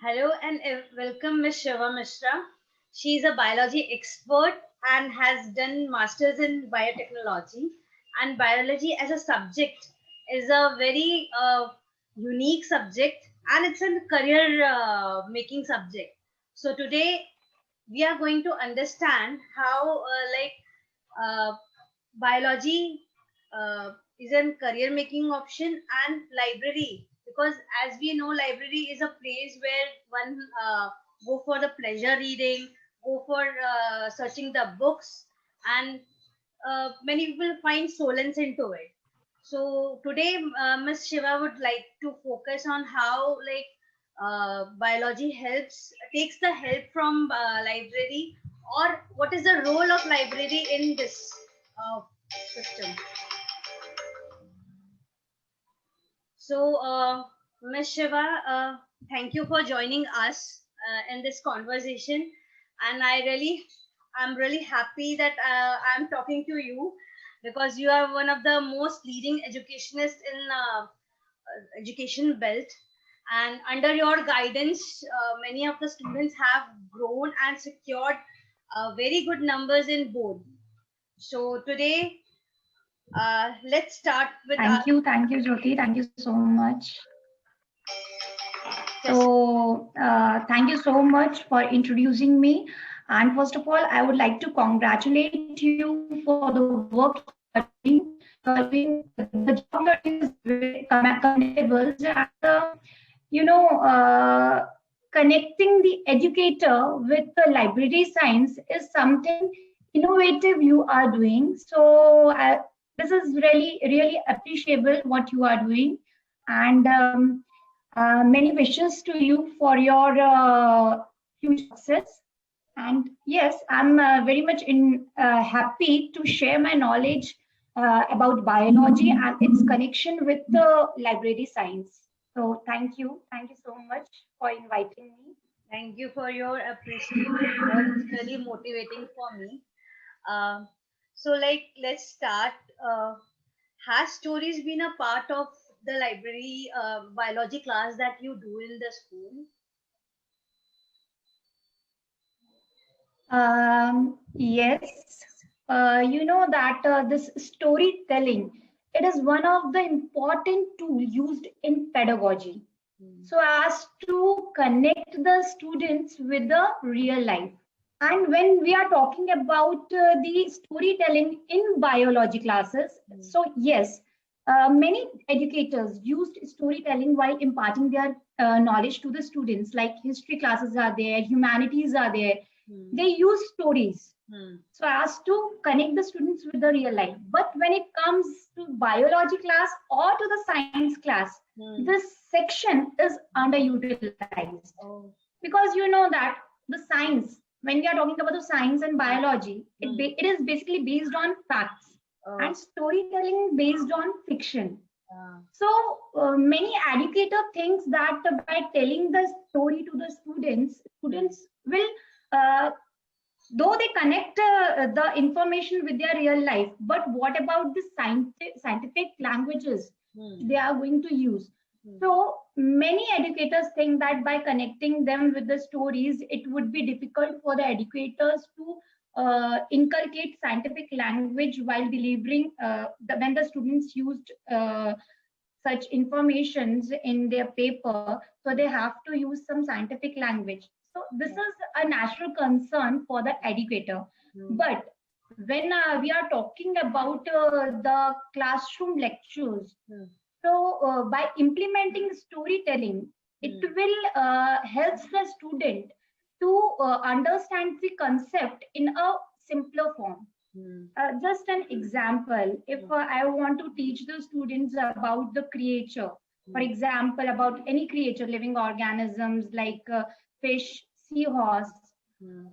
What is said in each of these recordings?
Hello and welcome Ms. Shiva Mishra. She is a biology expert and has done masters in biotechnology. And biology as a subject is a very unique subject, and it's a career making subject. So today we are going to understand how uh, biology is a career making option, and library, because as we know library is a place where one go for the pleasure reading, go for searching the books, and many people find solace into it. So today Ms. Shiva would like to focus on how biology helps takes the help from library, or what is the role of library in this system. So, Ms. Shiva, thank you for joining us in this conversation, and I'm really happy that I'm talking to you, because you are one of the most leading educationists in education belt, and under your guidance, many of the students have grown and secured very good numbers in board. So today, let's start with our Thank you, Jyoti. Thank you so much. just. Thank you so much for introducing me. And first of all, I would like to congratulate you for the work you are doing. The job you're doing is very commendable. And, connecting the educator with the library science is something innovative you are doing. This is really appreciable what you are doing. And many wishes to you for your future success. And yes, I'm very much happy to share my knowledge about biology and its connection with the library science. So thank you so much for inviting me. Thank you for your appreciation. It's really motivating for me. Um, so, let's start. Has stories been a part of the library biology class that you do in the school? Yes, you know that this storytelling, it is one of the important tools used in pedagogy. So as to connect the students with the real life. And when we are talking about the storytelling in biology classes, so yes, many educators used storytelling while imparting their knowledge to the students. Like history classes are there, humanities are there. They use stories so as to connect the students with the real life. But when it comes to biology class or to the science class, this section is underutilized Oh. because you know that the science, when we are talking about the science and biology, it is basically based on facts and storytelling based on fiction. So many educator thinks that by telling the story to the students will uh, though they connect the information with their real life, but what about the scientific languages they are going to use? So many educators think that by connecting them with the stories, it would be difficult for the educators to inculcate scientific language while delivering when the students used such informations in their paper, so they have to use some scientific language. So this is a natural concern for the educator. But when we are talking about the classroom lectures, so by implementing storytelling, it will help the student to understand the concept in a simpler form. Just an example, if I want to teach the students about the creature, for example, about any creature, living organisms like fish, seahorse,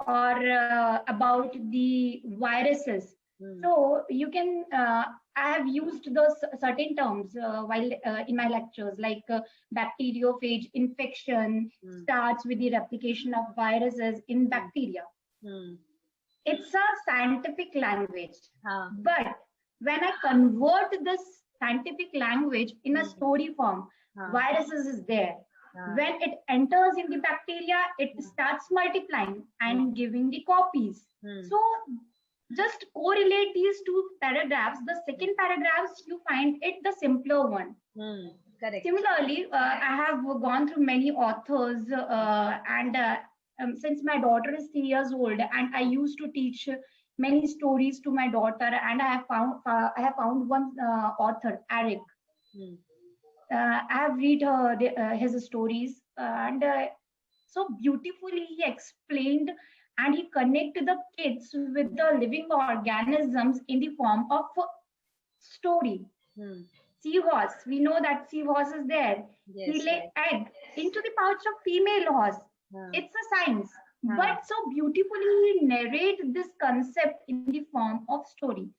or about the viruses. So you can, I have used those certain terms while in my lectures, like bacteriophage infection starts with the replication of viruses in bacteria. It's a scientific language. But when I convert this scientific language in a story form, viruses is there. When it enters in the bacteria, it starts multiplying and giving the copies. So just correlate these two paragraphs. The second paragraphs, you find it the simpler one. Correct. Similarly, I have gone through many authors, since my daughter is 3 years old, and I used to teach many stories to my daughter, and I have found one author, Eric. I have read his stories, and so beautifully he explained and he connected the kids with the living organisms in the form of story. Seahorse, we know that seahorse is there. Yes, He lay egg into the pouch of female horse. It's a science. But so beautifully he narrate this concept in the form of story.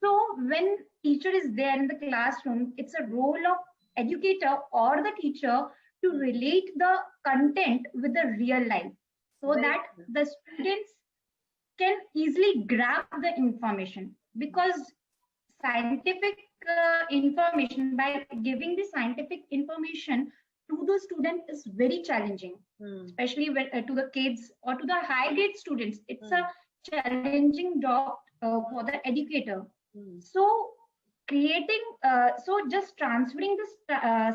So when teacher is there in the classroom, it's a role of educator or the teacher to relate the content with the real life, so that the students can easily grab the information. Because scientific information, by giving the scientific information to the student, is very challenging, especially when, to the kids or to the high grade students. It's a challenging job for the educator. So so just transferring this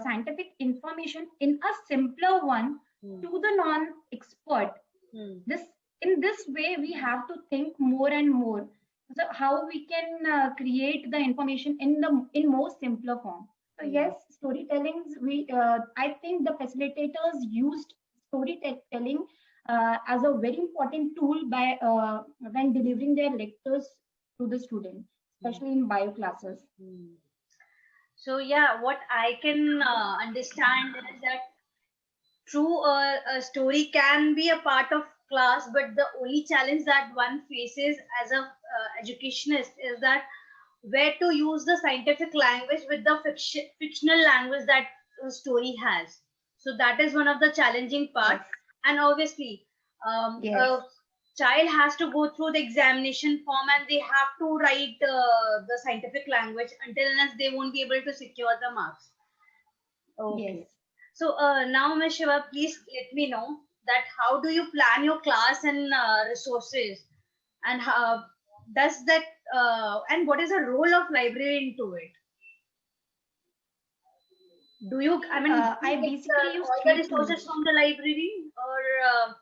scientific information in a simpler one to the non-expert. In this way, we have to think more and more. So how we can create the information in more simpler form. So yes, storytellings. I think the facilitators used storytelling as a very important tool by when delivering their lectures to the student, especially in bio classes. So yeah, what I can understand is that true, a story can be a part of class, but the only challenge that one faces as a educationist is that where to use the scientific language with the fictional language that a story has. So that is one of the challenging parts. And obviously, a child has to go through the examination form and they have to write the scientific language until unless they won't be able to secure the marks. Okay. So now, Ms. Shiva, please let me know that how do you plan your class and resources, and how does that and what is the role of library into it? Do you? I mean, I basically use all the resources from the library, or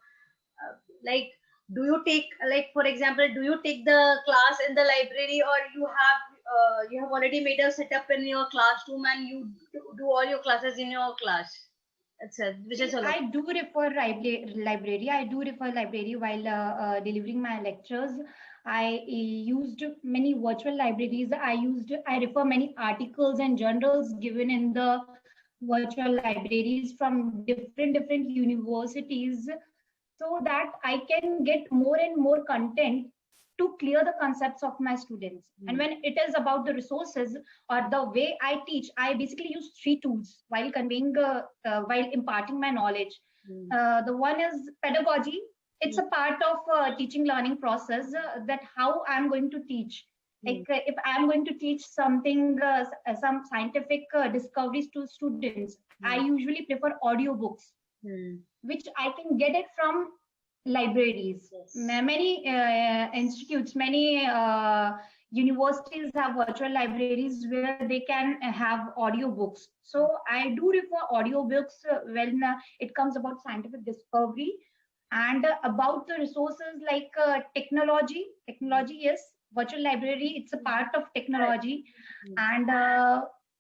like, do you take, like, for example, do you take the class in the library, or you have already made a setup in your classroom and you do all your classes in your class? I do refer library. I do refer library while delivering my lectures. I used many virtual libraries. I refer many articles and journals given in the virtual libraries from different universities, so that I can get more and more content to clear the concepts of my students. And when it is about the resources or the way I teach, I basically use 3 tools while conveying, while imparting my knowledge. The one is pedagogy. It's a part of teaching learning process, that how I'm going to teach. Like if I'm going to teach something, some scientific discoveries to students, I usually prefer audiobooks, which I can get it from libraries. Many institutes, many universities have virtual libraries where they can have audiobooks. So I do refer audiobooks when it comes about scientific discovery, and about the resources like technology. Technology, yes, virtual library, it's a part of technology, and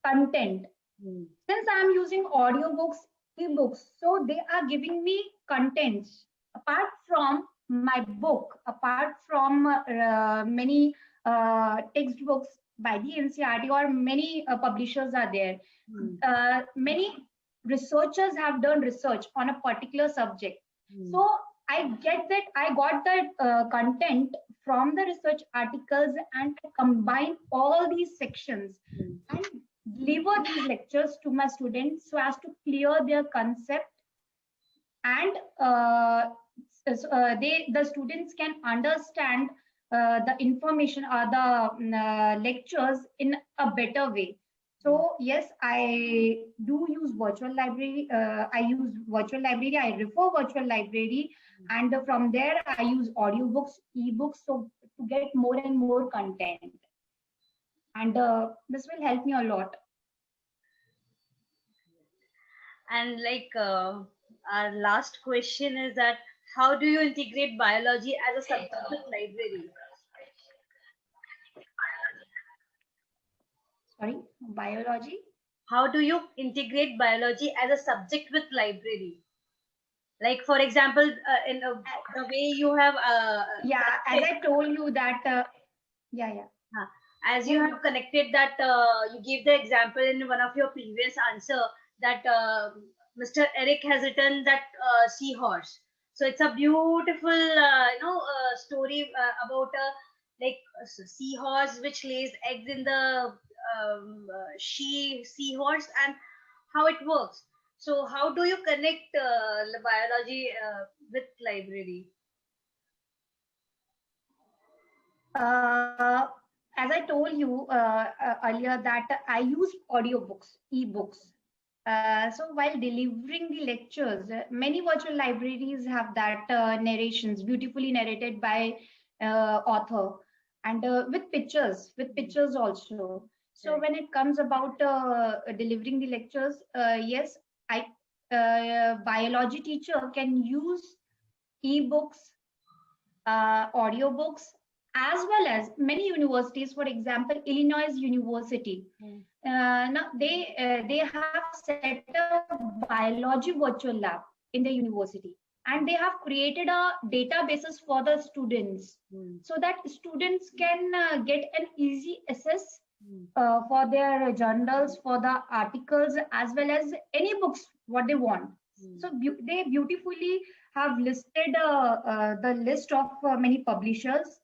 content. Since I'm using audiobooks, ebooks, so they are giving me contents apart from my book, apart from many textbooks by the NCERT, or many publishers are there. Many researchers have done research on a particular subject. So I got that content from the research articles, and combine all these sections and deliver these lectures to my students so as to clear their concept, and the students can understand the information or the lectures in a better way. So yes, I do use virtual library. I use virtual library. I refer virtual library, and from there I use audiobooks, ebooks, so to get more and more content. And this will help me a lot. And like our last question is that how do you integrate biology as a subject with library? Sorry, biology. How do you integrate biology as a subject with library? Like for example, in the way you have Yeah, as I told you that. Yeah. as you have connected that you gave the example in one of your previous answer that Mr. Eric has written that seahorse. So it's a beautiful story about a like seahorse which lays eggs in the seahorse and how it works. So how do you connect the biology with library? As I told you earlier that I use audiobooks, ebooks. So while delivering the lectures, many virtual libraries have that narrations beautifully narrated by author and with pictures also. So when it comes about delivering the lectures, yes, I biology teacher can use ebooks, audiobooks, as well as many universities, for example, Illinois University. Now they have set a biology virtual lab in the university, and they have created a databases for the students so that students can get an easy access for their journals, for the articles, as well as any books what they want. So they beautifully have listed the list of many publishers,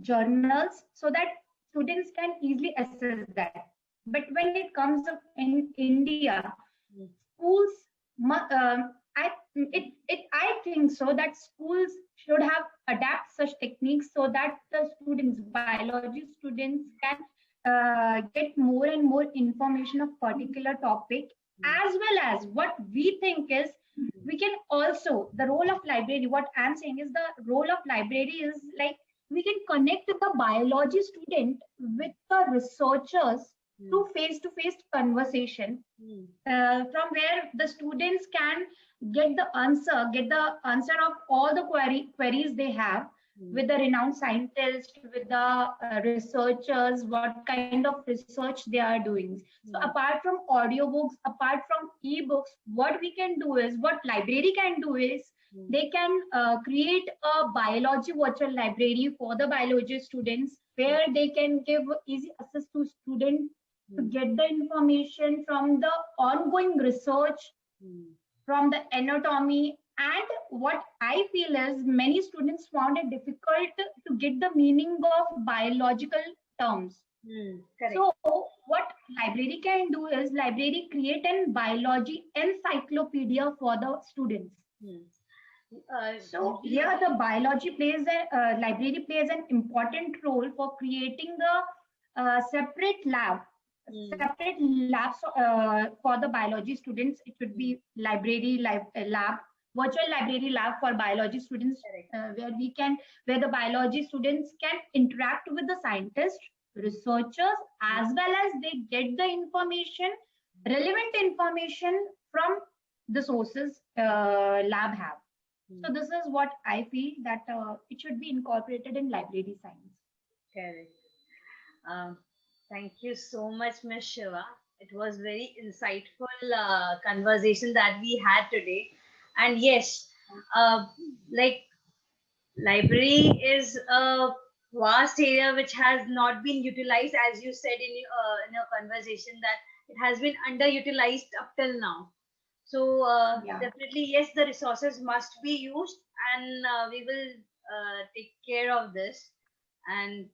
journals, so that students can easily access that. But when it comes up in India, schools, I think so that schools should have adapt such techniques so that the students, biology students, can get more and more information of particular topic, as well as what we think is we can also the role of library. What I'm saying is the role of library is like we can connect the biology student with the researchers through face-to-face conversation, from where the students can get the answer of all the queries they have with the renowned scientists, with the researchers, what kind of research they are doing. So apart from audiobooks, apart from ebooks, what we can do is, what library can do is, they can create a biology virtual library for the biology students, where they can give easy access to students to get the information from the ongoing research, from the anatomy. And what I feel is many students found it difficult to get the meaning of biological terms. So what library can do is library create an biology encyclopedia for the students. So here the biology plays library plays an important role for creating the separate labs for the biology students. It would be library lab, virtual library lab for biology students, where the biology students can interact with the scientists, researchers, as well as they get the information, relevant information from the sources lab have. So this is what I feel that it should be incorporated in library science. Correct. Thank you so much, Ms. Shiva. It was very insightful conversation that we had today. And yes, like library is a vast area which has not been utilized, as you said in your conversation, that it has been underutilized up till now. So definitely, yes, the resources must be used, and we will take care of this. And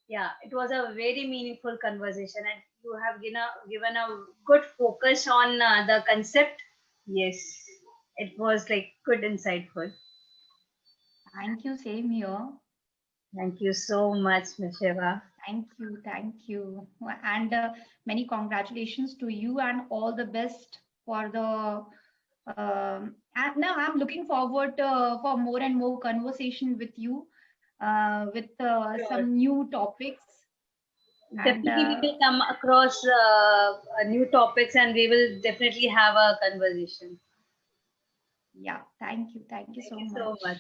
yeah, it was a very meaningful conversation, and you have given a good focus on the concept. Yes, it was like good, insightful. Thank you. Same here. Thank you so much, Ms. Shiva. Thank you, and many congratulations to you, and all the best for the. And now I'm looking forward for more and more conversation with you, with Sure. some new topics. And Definitely, we will come across new topics and we will definitely have a conversation. yeah, thank you Thank so you so much. much.